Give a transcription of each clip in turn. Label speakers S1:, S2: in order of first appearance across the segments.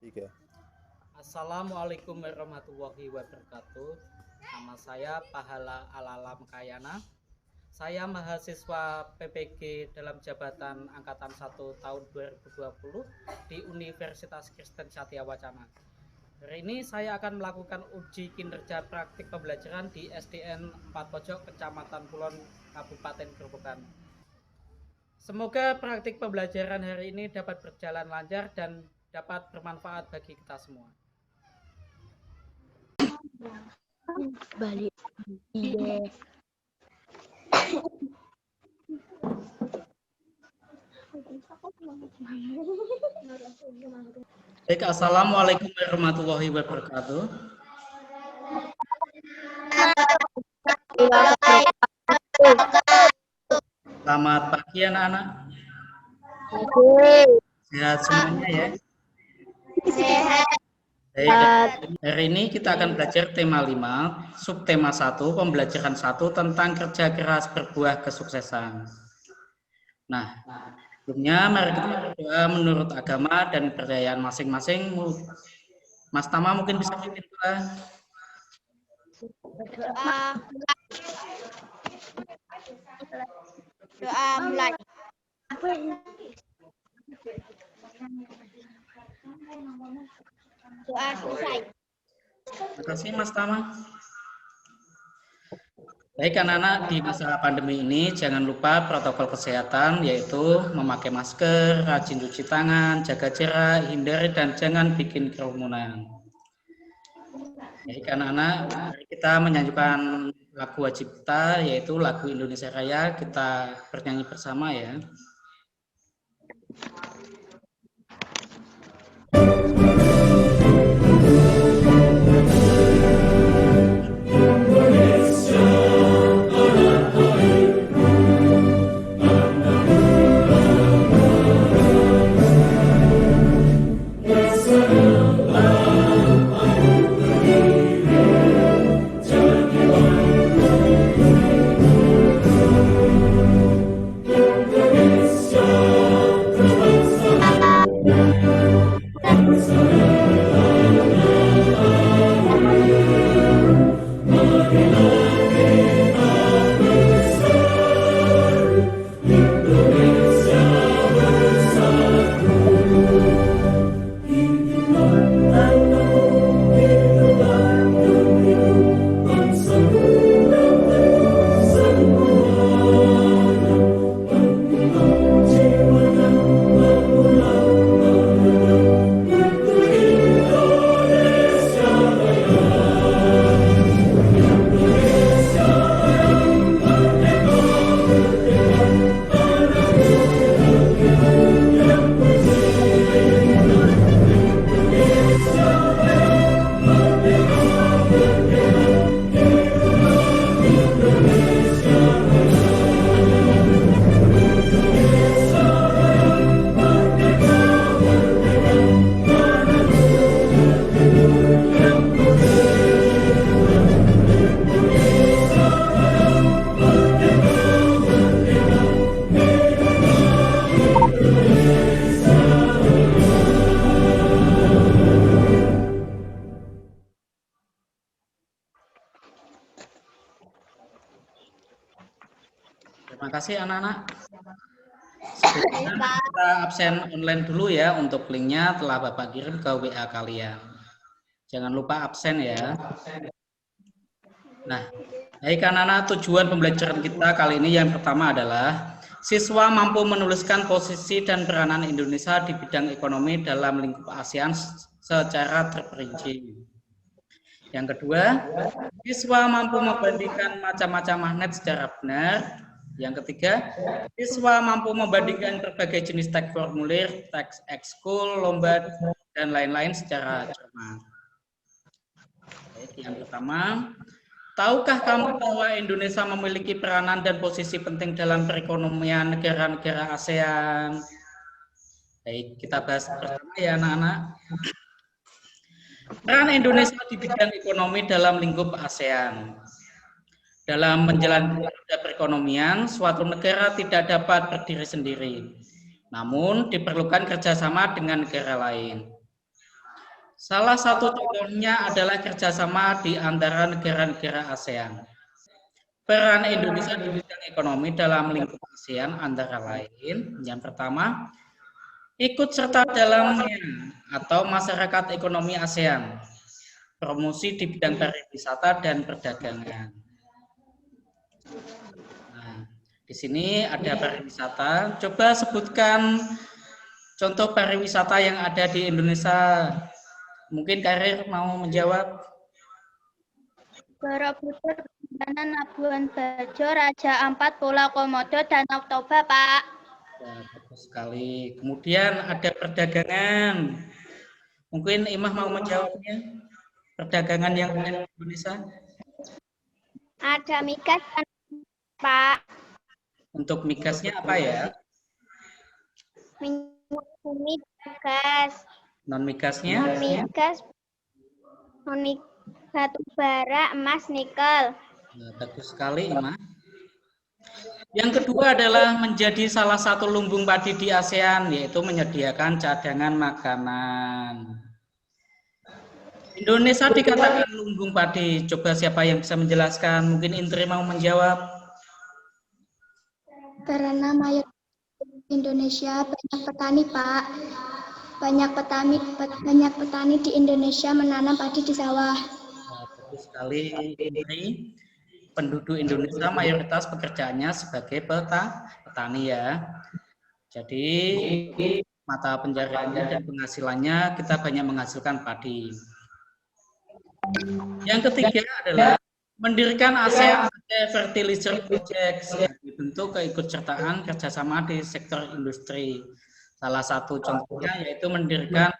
S1: Tiga.
S2: Assalamualaikum warahmatullahi wabarakatuh. Nama saya Pahala Alalam Kayana. Saya mahasiswa PPG dalam jabatan Angkatan 1 tahun 2020 di Universitas Kristen Satya Wacana. Hari ini saya akan melakukan uji kinerja praktik pembelajaran di SDN 4 Pojok, Kecamatan Kulon, Kabupaten Grobogan. Semoga praktik pembelajaran hari ini dapat berjalan lancar dan dapat bermanfaat bagi kita semua.
S3: Balik. Iya.
S2: Baik, assalamualaikum warahmatullahi wabarakatuh. Selamat pagi anak-anak. Sehat semuanya ya. Baik, hari ini kita akan belajar tema 5, subtema 1, pembelajaran 1 tentang kerja keras berbuah kesuksesan. Nah, sebelumnya mari kita berdoa menurut agama dan kepercayaan masing-masing. Mas Tama mungkin bisa pimpin doa.
S3: Doa mulai. Doa selesai.
S2: Terima kasih Mas Tama. Baik anak-anak, di masa pandemi ini jangan lupa protokol kesehatan, yaitu memakai masker, rajin cuci tangan, jaga jarak, hindari dan jangan bikin kerumunan. Baik anak-anak, mari kita menyanyikan lagu wajib kita, yaitu lagu Indonesia Raya. Kita bernyanyi bersama ya. Terima kasih anak-anak. Sebelumnya kita absen online dulu ya, untuk linknya telah Bapak kirim ke WA kalian. Jangan lupa absen ya. Nah, baik anak-anak, tujuan pembelajaran kita kali ini yang pertama adalah siswa mampu menuliskan posisi dan peranan Indonesia di bidang ekonomi dalam lingkup ASEAN secara terperinci. Yang kedua, siswa mampu membandingkan macam-macam magnet secara benar. Yang ketiga, siswa mampu membandingkan berbagai jenis teks formulir, teks ekskul, lomba, dan lain-lain secara cermat. Yang pertama, tahukah kamu bahwa Indonesia memiliki peranan dan posisi penting dalam perekonomian negara-negara ASEAN? Baik, kita bahas bersama ya anak-anak. Peran Indonesia di bidang ekonomi dalam lingkup ASEAN. Dalam menjalankan roda perekonomian, suatu negara tidak dapat berdiri sendiri, namun diperlukan kerjasama dengan negara lain. Salah satu contohnya adalah kerjasama di antara negara-negara ASEAN. Peran Indonesia di bidang ekonomi dalam lingkup ASEAN antara lain, yang pertama, ikut serta dalamnya atau masyarakat ekonomi ASEAN, promosi di bidang pariwisata dan perdagangan. Nah, di sini ada pariwisata. Coba sebutkan contoh pariwisata yang ada di Indonesia. Mungkin Karir mau menjawab.
S3: Borobudur, Prambanan, Labuan Bajo, Raja Ampat, Pulau Komodo, Danau Toba, Pak.
S2: Ya, bagus sekali. Kemudian ada perdagangan. Mungkin Imah mau menjawabnya. Perdagangan yang ada di Indonesia.
S3: Ada migas, Pak.
S2: Untuk migasnya apa ya?
S3: Minyak bumi, gas.
S2: Non migasnya?
S3: Migas, batu bara, emas, nikel.
S2: Nah, bagus sekali, Imah. Yang kedua adalah menjadi salah satu lumbung padi di ASEAN, yaitu menyediakan cadangan makanan. Indonesia dikatakan lumbung padi. Coba siapa yang bisa menjelaskan? Mungkin Indri mau menjawab.
S1: Karena mayoritas Indonesia banyak petani, Pak. Banyak petani di Indonesia menanam padi di sawah.
S2: Nah, bagus sekali, Indri. Penduduk Indonesia mayoritas pekerjaannya sebagai petani ya. Jadi mata pencariannya dan penghasilannya kita banyak menghasilkan padi. Yang ketiga adalah mendirikan ASEAN Fertilizer Project sebagai bentuk keikutsertaan kerjasama di sektor industri. Salah satu contohnya yaitu mendirikan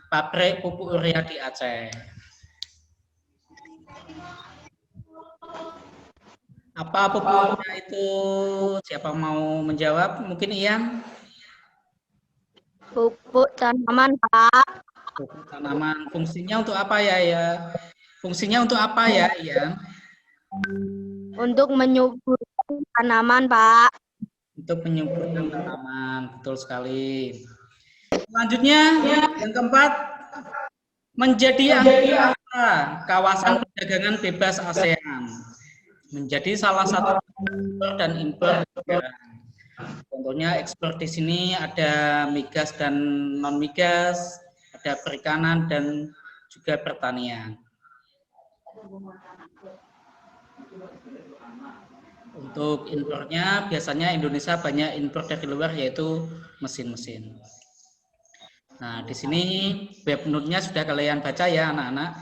S2: pabrik pupuk urea di Aceh. Apa pupuknya itu? Siapa mau menjawab? Mungkin Ian?
S3: Pupuk tanaman, Pak.
S2: Pupuk tanaman. Fungsinya untuk apa ya? Fungsinya untuk apa ya, Ian?
S3: Untuk menyuburkan tanaman, Pak.
S2: Untuk menyuburkan tanaman. Betul sekali. Selanjutnya, yang keempat, menjadi anggota kawasan perdagangan bebas ASEAN. Menjadi salah satu ekspor dan impor barang. Contohnya ekspor di sini ada migas dan non migas, ada perikanan dan juga pertanian. Untuk impornya biasanya Indonesia banyak impor dari luar yaitu mesin-mesin. Nah, di sini webnote-nya sudah kalian baca ya anak-anak?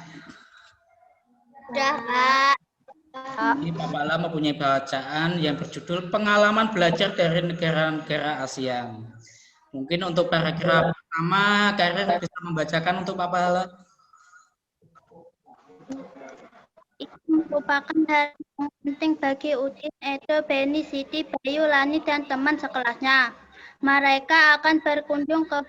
S3: Sudah, Pak.
S2: Ini Pak Bala mempunyai bacaan yang berjudul Pengalaman Belajar dari Negara-Negara ASEAN. Mungkin untuk paragraf pertama, Karir bisa membacakan untuk Pak Bala.
S3: Itu merupakan hal yang penting bagi Udin, Edo, Beni, Siti, Bayu, Lani, dan teman sekelasnya. Mereka akan berkunjung ke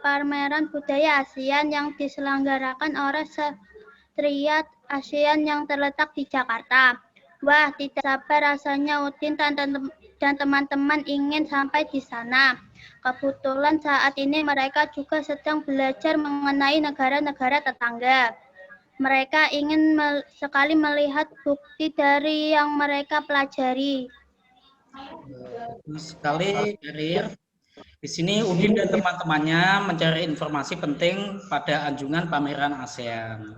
S3: pameran budaya ASEAN yang diselenggarakan oleh Sekretariat ASEAN yang terletak di Jakarta. Wah, tidak sabar rasanya Udin dan teman-teman ingin sampai di sana. Kebetulan saat ini mereka juga sedang belajar mengenai negara-negara tetangga. Mereka ingin sekali melihat bukti dari yang mereka pelajari.
S2: Bagus sekali, Karir. Di sini Udin dan teman-temannya mencari informasi penting pada anjungan pameran ASEAN.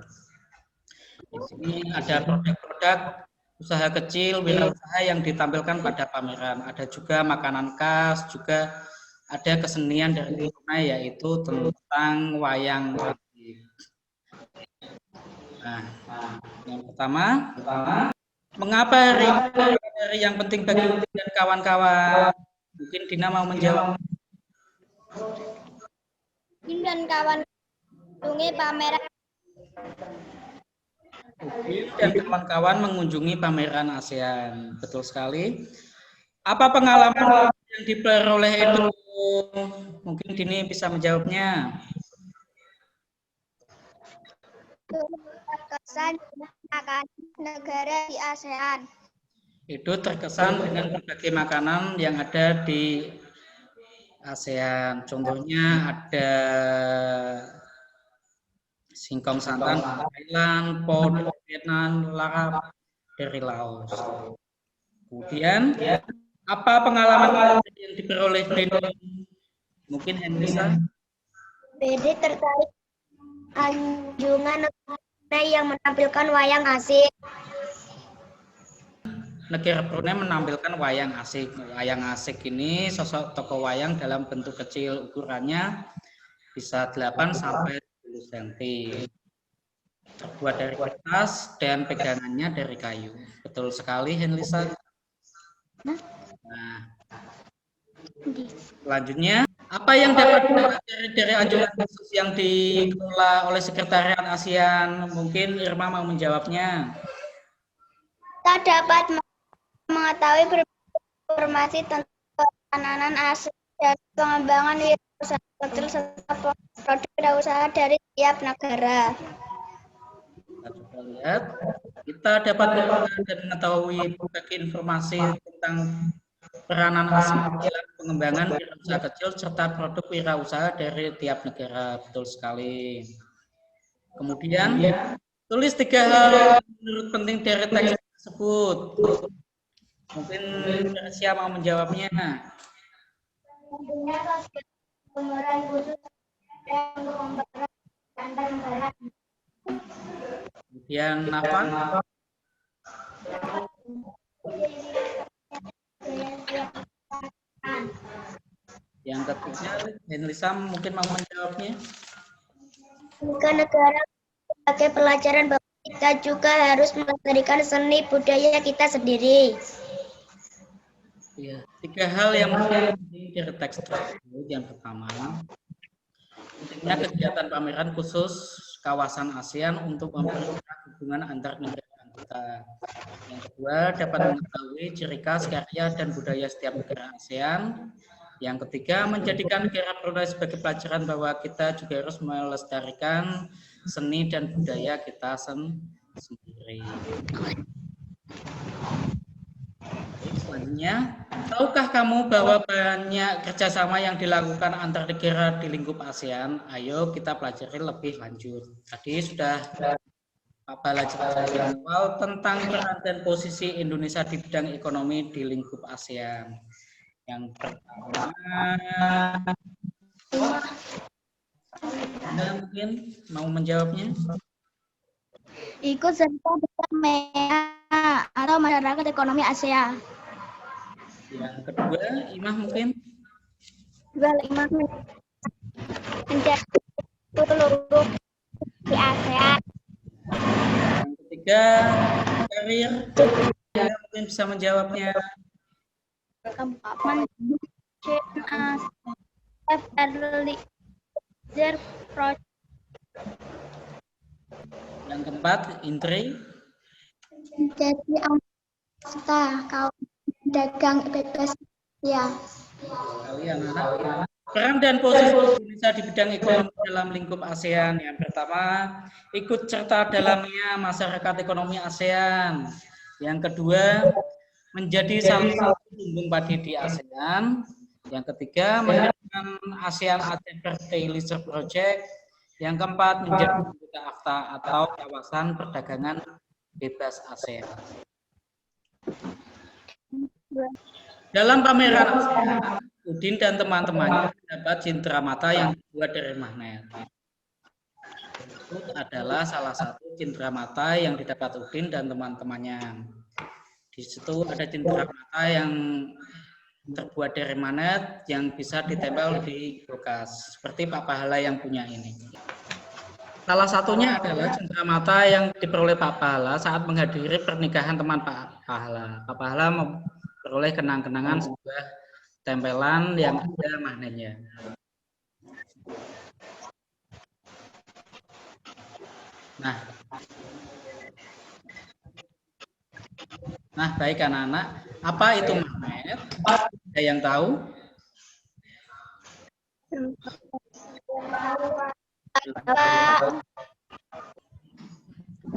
S2: Di sini ada produk-produk usaha kecil, wirausaha yang ditampilkan pada pameran. Ada juga makanan khas, juga ada kesenian dari Brunei yaitu tentang wayang kulit. Nah, yang pertama, mengapa hari yang penting bagi Udin dan kawan-kawan? Mungkin Dina mau menjawab.
S3: Udin dan kawan mengunjungi pameran.
S2: Udin dan kawan-kawan mengunjungi pameran ASEAN. Betul sekali. Apa pengalaman yang diperoleh itu? Mungkin Dini bisa menjawabnya.
S3: Terkesan makanan negara di ASEAN.
S2: Itu terkesan dengan berbagai makanan yang ada di ASEAN. Contohnya ada singkong santan Thailand, po dari Vietnam, larap dari Laos. Kemudian apa pengalaman yang diperoleh Brandon? Mungkin Henrisa?
S1: BD tertarik anjungan yang menampilkan wayang asik.
S2: Negara Brunei menampilkan wayang asik. Wayang asik ini sosok tokoh wayang dalam bentuk kecil, ukurannya bisa 8 sampai 10 cm. Terbuat dari kertas dan pegangannya dari kayu. Betul sekali, Henrisa. Nah, selanjutnya, apa yang dapat dipelajari dari anjuran khusus yang dikelola oleh Sekretariat ASEAN? Mungkin Irma mau menjawabnya.
S1: Kita dapat mengetahui informasi tentang penanaman aset dan pengembangan wirausaha kecil serta produk wirausaha dari tiap negara.
S2: Kita coba lihat. Kita dapat melihat dan mengetahui berbagai informasi tentang peranan ASEAN dalam pengembangan wirausaha kecil serta produk wirausaha dari tiap negara. Betul sekali. Kemudian, tulis 3 hal yang menurut penting dari teks tersebut. Mungkin siapa mau menjawabnya? Kemudian apa? Yang ketiga, Henrisa mungkin mau menjawabnya.
S1: Ke negara sebagai pelajaran bahwa kita juga harus melestarikan seni budaya kita sendiri.
S2: Ya, 3 hal yang penting dari teks tersebut. Yang pertama, pentingnya kegiatan pameran khusus kawasan ASEAN untuk mempererat hubungan antar negara anggota. Yang kedua, dapat mengetahui ciri khas karya dan budaya setiap negara ASEAN. Yang ketiga, menjadikan negara Brunei sebagai pelajaran bahwa kita juga harus melestarikan seni dan budaya kita sendiri. Selanjutnya, tahukah kamu bahwa banyak kerjasama yang dilakukan antar negara di lingkup ASEAN? Ayo kita pelajari lebih lanjut. Tadi sudah Pak Bala jelaskan awal tentang peran dan posisi Indonesia di bidang ekonomi di lingkup ASEAN. Yang pertama, Anda mungkin mau menjawabnya?
S1: Ikut serta dalam MEA atau masyarakat ekonomi ASEAN.
S2: Yang kedua, Imah mungkin?
S1: Imah menjadi seluruh di ASEAN.
S2: Yang ketiga, karir. Anda mungkin bisa menjawabnya. Yang keempat, Indri.
S1: Jadi anggota kaum dagang bebas ya.
S2: Kalian anak. Peran dan posisi Indonesia di bidang ekonomi dalam lingkup ASEAN. Yang pertama, ikut serta dalamnya masyarakat ekonomi ASEAN. Yang kedua, menjadi salah satu lumbung padi di ASEAN. Yang ketiga, menjalankan ASEAN Aceh Fertilizer Project. Yang keempat, menjadi anggota AFTA atau kawasan perdagangan bebas ASEAN. Dalam pameran ASEAN, Udin dan teman-temannya mendapat cindera mata yang dibuat dari magnet. Itu adalah salah satu cindera mata yang didapat Udin dan teman-temannya. Di situ ada cindera mata yang terbuat dari magnet yang bisa ditempel di kulkas, seperti Pak Pahala yang punya ini. Salah satunya adalah cindera mata yang diperoleh Pak Pahala saat menghadiri pernikahan teman Pak Pahala. Pak Pahala memperoleh kenang-kenangan sebuah tempelan yang ada magnetnya. Nah, baik anak-anak, apa itu magnet? Ada yang tahu?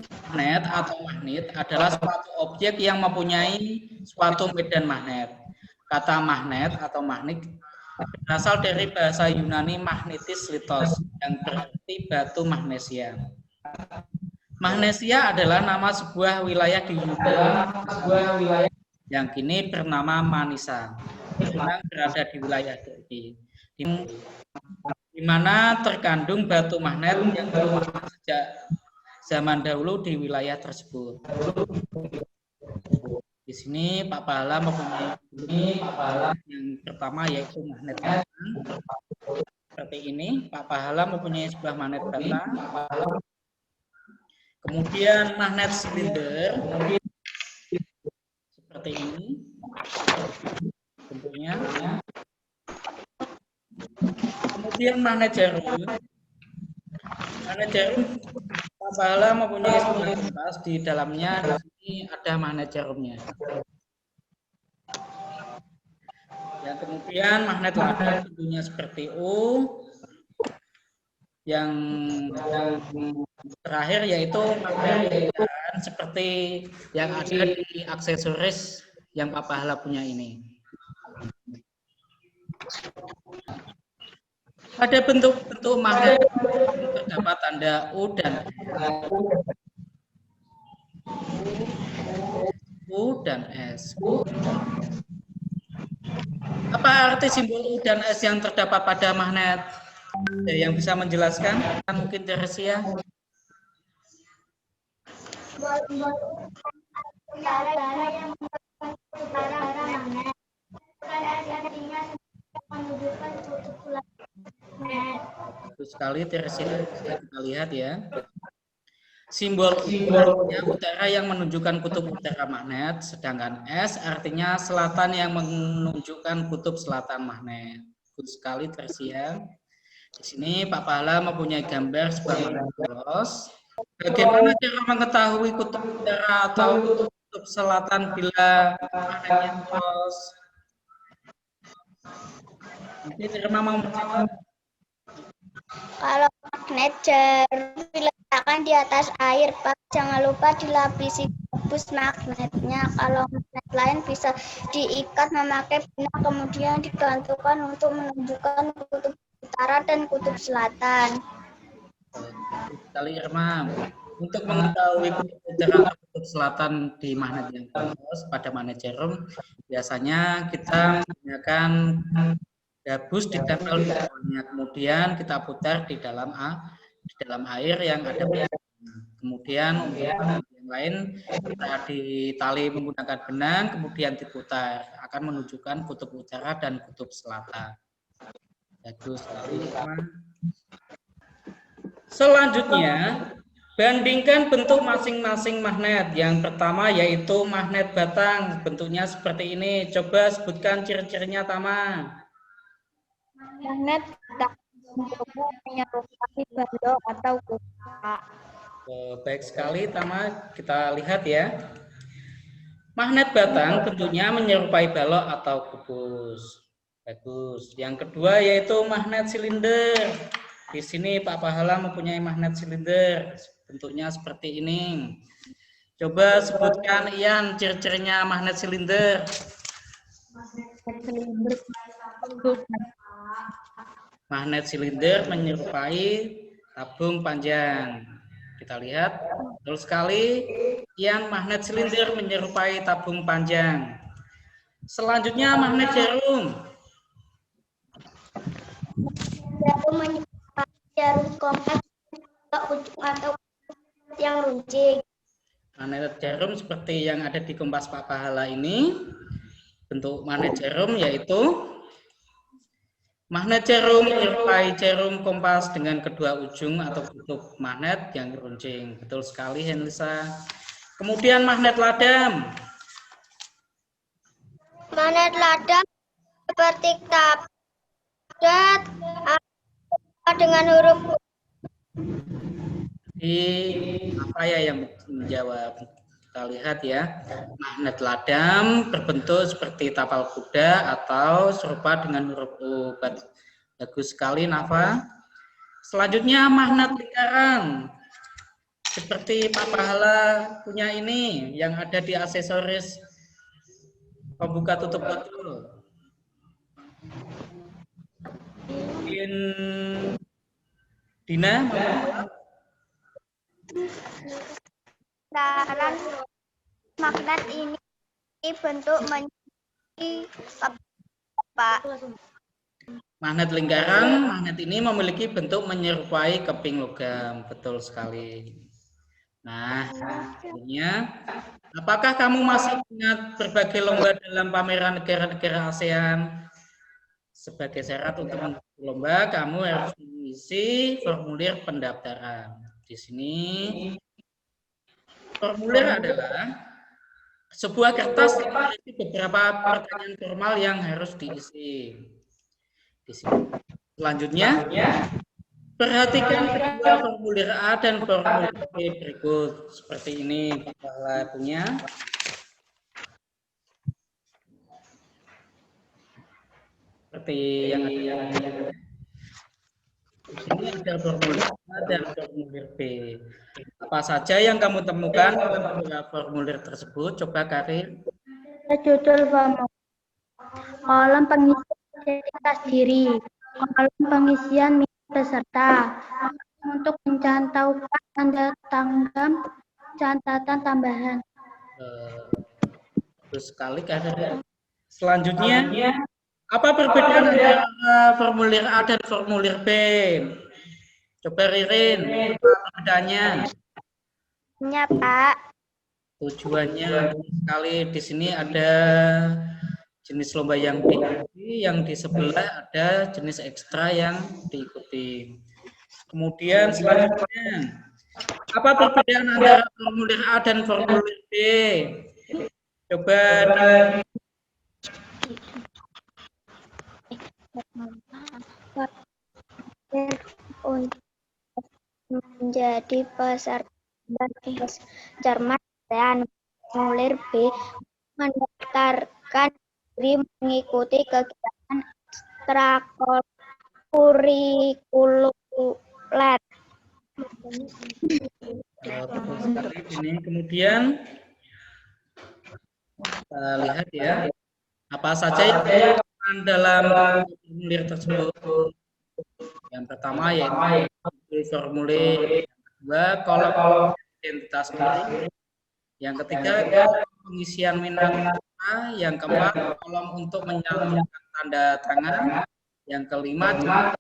S2: Magnet atau magnet adalah suatu objek yang mempunyai suatu medan magnet. Kata magnet atau magnet berasal dari bahasa Yunani magnetis litos, yang berarti batu magnesia. Magnesia adalah nama sebuah wilayah di Yunani yang kini bernama Manisa, yang berada di wilayah Turki, di mana terkandung batu magnet yang sejak zaman dahulu di wilayah tersebut. Di sini Pak Pahala mempunyai yang pertama yaitu magnet batang. Seperti ini, Pak Pahala mempunyai sebuah magnet batang. Kemudian magnet silinder seperti ini bentuknya. Kemudian magnet jarum. Magnet jarum Pak Pahala mempunyai sebuah kertas, di dalamnya di sini ada magnet jarumnya. Dan kemudian magnet lada tentunya seperti U. Yang terakhir yaitu magnet seperti yang ada di aksesoris yang Pak Pahala punya ini. Pada bentuk-bentuk magnet terdapat tanda U dan S. Apa arti simbol U dan S yang terdapat pada magnet? Yang bisa menjelaskan? Mungkin Teresia. Bagus sekali Teresia, kita lihat ya. Simbol artinya utara yang menunjukkan kutub utara magnet, sedangkan S artinya selatan yang menunjukkan kutub selatan magnet. Bagus sekali Teresia. Di sini Pak Pahala mempunyai gambar sebuah magnet polos. Bagaimana cara mengetahui kutub utara atau kutub selatan bila magnetnya polos? Mungkin Irma mau menjawab.
S1: Kalau magnet jarum diletakkan di atas air, Pak, jangan lupa dilapisi gabus magnetnya. Kalau magnet lain bisa diikat memakai benang, kemudian digantungkan untuk menunjukkan kutub utara dan kutub selatan.
S2: Sekali Irma, untuk mengetahui kutub utara atau kutub selatan di magnet yang polos pada magnet jarum, biasanya kita menggunakan gabus ditempel di bawahnya, kemudian kita putar di dalam air yang ada benang. Kemudian untuk yang lain kita ditali menggunakan benang, kemudian diputar, akan menunjukkan kutub utara dan kutub selatan. Bagus sekali. Selanjutnya, bandingkan bentuk masing-masing magnet. Yang pertama yaitu magnet batang, bentuknya seperti ini. Coba sebutkan ciri-cirinya, Tama.
S3: Magnet batang menyerupai balok atau kubus.
S2: Baik sekali, Tama. Kita lihat ya. Magnet batang bentuknya menyerupai balok atau kubus. Bagus. Yang kedua yaitu magnet silinder. Di sini Pak Pahala mempunyai magnet silinder. Bentuknya seperti ini. Coba sebutkan Ian ciri-cirinya magnet silinder. Magnet silinder menyerupai tabung panjang. Kita lihat, betul sekali. Ian, magnet silinder menyerupai tabung panjang. Selanjutnya magnet jarum.
S1: Jarum menyerupai jarum kompas ujung atau yang runcing.
S2: Magnet jarum seperti yang ada di kompas Pak Pahala ini. Bentuk magnet jarum yaitu magnet jarum menyerupai jarum kompas dengan kedua ujung atau kutub magnet yang runcing. Betul sekali, Henlisa. Kemudian magnet ladam.
S1: Magnet ladam seperti tablet dengan huruf
S2: Apa ya yang menjawab? Kita lihat ya. Magnet ladam berbentuk seperti tapal kuda atau serupa dengan huruf U. Bagus sekali, Nafa. Selanjutnya magnet lingkaran. Seperti Pak Pahala punya ini yang ada di aksesoris pembuka tutup botol. Mungkin Dina?
S1: Lingkaran magnet ini bentuk menyerupai Pak.
S2: Magnet lingkaran, magnet ini memiliki bentuk menyerupai keping logam. Betul sekali. Nah, selanjutnya, apakah kamu masih ingat berbagai lomba dalam pameran negara-negara ASEAN? Sebagai syarat untuk mengikuti lomba, kamu harus mengisi formulir pendaftaran. Di sini, formulir adalah sebuah kertas yang berisi beberapa pertanyaan formal yang harus diisi. Di sini. Selanjutnya, perhatikan kedua formulir A dan formulir B berikut. Seperti ini Bapak punya. Seperti yang ada. Di sini ada formulir A dan formulir B. Apa saja yang kamu temukan dalam kedua formulir tersebut? Coba Karin.
S3: Judul formulir, kolom pengisian identitas diri, kolom pengisian minat peserta, untuk mencantumkan tanda tanggap catatan tambahan.
S2: Terus sekali Karin. Selanjutnya, apa perbedaan antara formulir A dan formulir B? Coba Ririn, apa perbedaannya?
S1: Ya, Pak.
S2: Tujuannya sekali di sini ada jenis lomba yang diikuti, yang di sebelah ada jenis ekstra yang diikuti. Kemudian selanjutnya, apa perbedaan antara formulir A dan formulir B? Coba
S1: Untuk menjadi peserta Jerman dan formulir B mendaftarkan diri mengikuti kegiatan ekstrakurikuler.
S2: betul sekali ini. Kemudian kita lihat ya, apa saja yang dilakukan dalam formulir tersebut. Yang pertama yaitu formulir, yang kedua kolom identitas diri, yang ketiga pengisian minat peserta, yang keempat kolom untuk mencantumkan tanda tangan, yang kelima tambahan.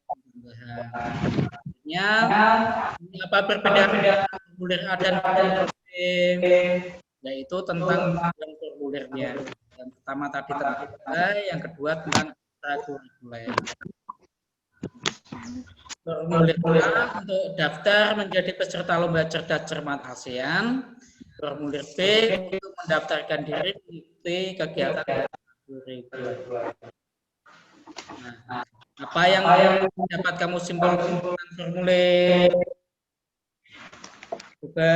S2: Apa perbedaan formulir A dan formulir B? Yaitu tentang formulirnya. Yang pertama tadi tentang nilai, yang kedua tentang ekstrakurikuler. Formulir A untuk daftar menjadi peserta lomba cerdas cermat ASEAN. Formulir B untuk mendaftarkan diri mengikuti kegiatan ekstrakurikuler. Nah, apa yang dapat kamu simpulkan tentang formulir? Coba.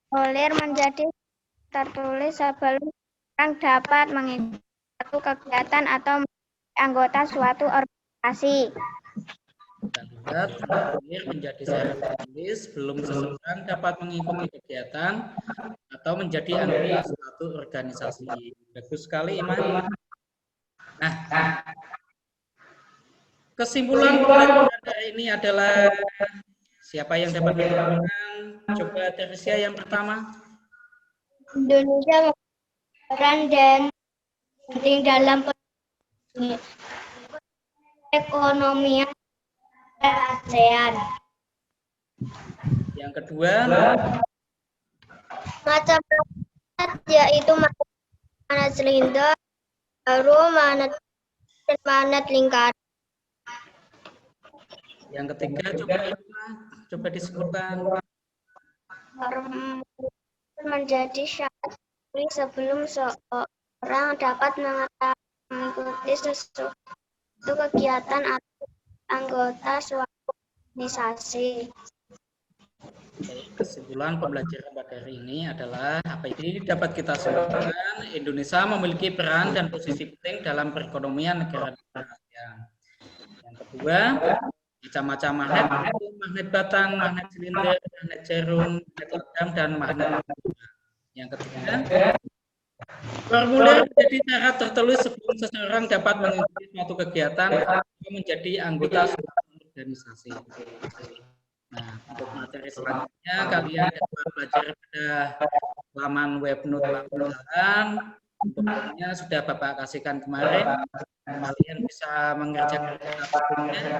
S1: Formulir menjadi tertulis sebelum orang dapat mengikuti suatu kegiatan atau menjadi anggota suatu organisasi.
S2: Kita lihat formulir menjadi syarat tertulis belum seseorang dapat mengikuti kegiatan atau menjadi anggota suatu organisasi. Bagus sekali, Iman. Nah, kesimpulan pelajaran hari ini adalah siapa yang dapat menentukan? Coba Tersia yang pertama.
S1: Indonesia berperan dan penting dalam perekonomian ASEAN.
S2: Yang kedua,
S1: Macam magnet yaitu magnet silinder, baru magnet dan magnet lingkaran.
S2: yang ketiga coba disebutkan.
S1: Menjadi syarat sebelum seorang dapat mengikuti sesuatu kegiatan atau anggota suatu organisasi.
S2: Kesimpulan pembelajaran pada hari ini adalah apa ini dapat kita simpulkan Indonesia memiliki peran dan posisi penting dalam perekonomian negara-negara ASEAN. Yang kedua, macam-macam magnet batang, magnet silinder, magnet jarum, magnet logam, dan magnet. Yang ketiga, Formulir menjadi syarat tertulis sebelum seseorang dapat mengikuti suatu kegiatan atau menjadi anggota suatu organisasi. Nah, untuk materi selanjutnya kalian dapat belajar pada laman webnote perusahaan. Untuk linknya sudah Bapak kasihkan kemarin. Kalian bisa mengerjakan satu-satunya.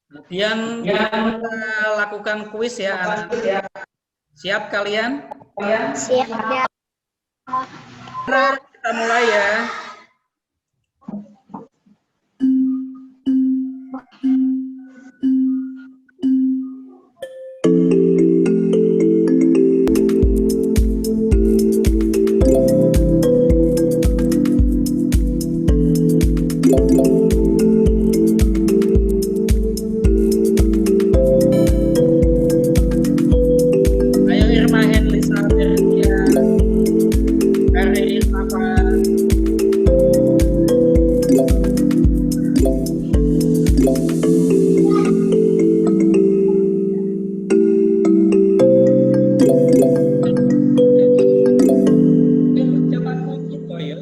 S2: Kemudian kita lakukan kuis ya anak-anak. Siap kalian?
S1: Siap ya.
S2: Nah, kita mulai ya. Ayo Irma Henlisa Berdia, Kari Papa. Ucapanku gitu ya.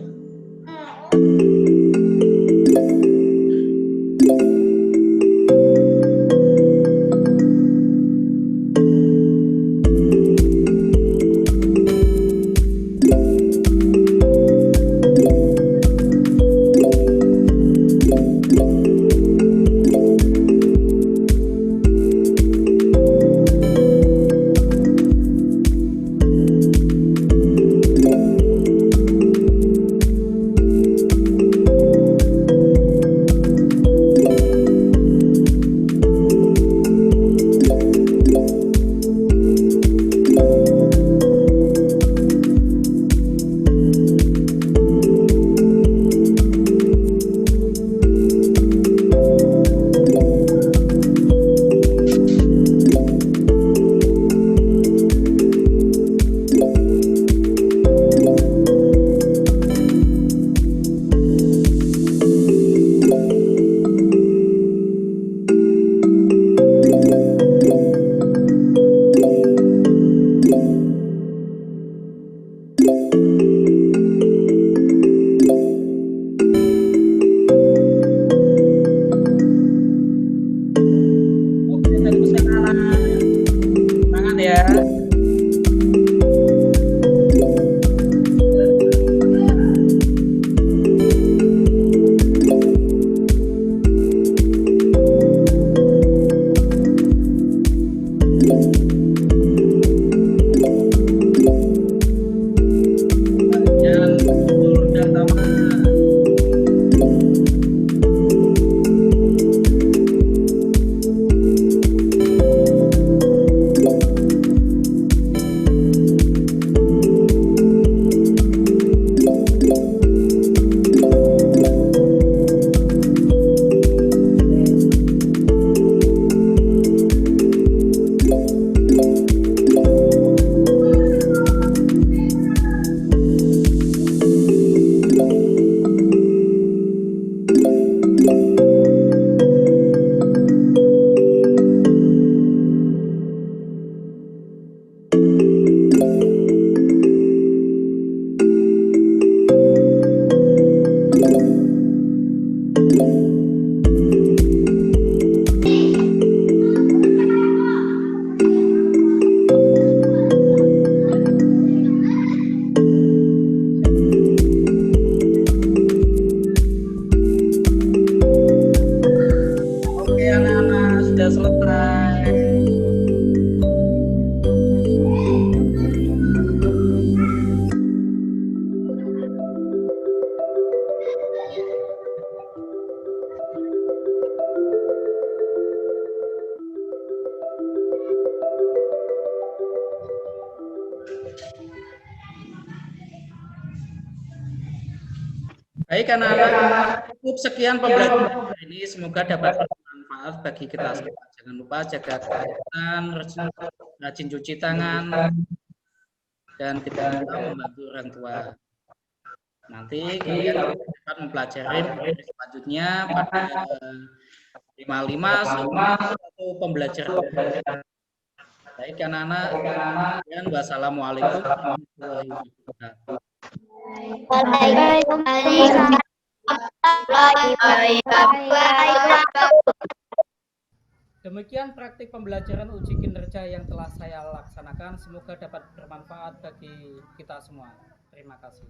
S2: Oke, bagus anak-anak. Semangat ya. Jangan mundur dan tamat. Oke anak-anak, sudah selesai. Baik anak-anak, cukup sekian pembelajaran hari ini. Semoga dapat bermanfaat bagi kita semua. Jangan lupa jaga kesehatan, rajin cuci tangan, dan tidak lupa membantu orang tua. Nanti kalian dapat mempelajari materi selanjutnya pada 55 atau pembelajaran. Baik anak-anak, dan wassalamualaikum warahmatullahi wabarakatuh.
S1: Waalaikumsalam warahmatullahi wabarakatuh.
S2: Demikian praktik pembelajaran uji kinerja yang telah saya laksanakan. Semoga dapat bermanfaat bagi kita semua. Terima kasih.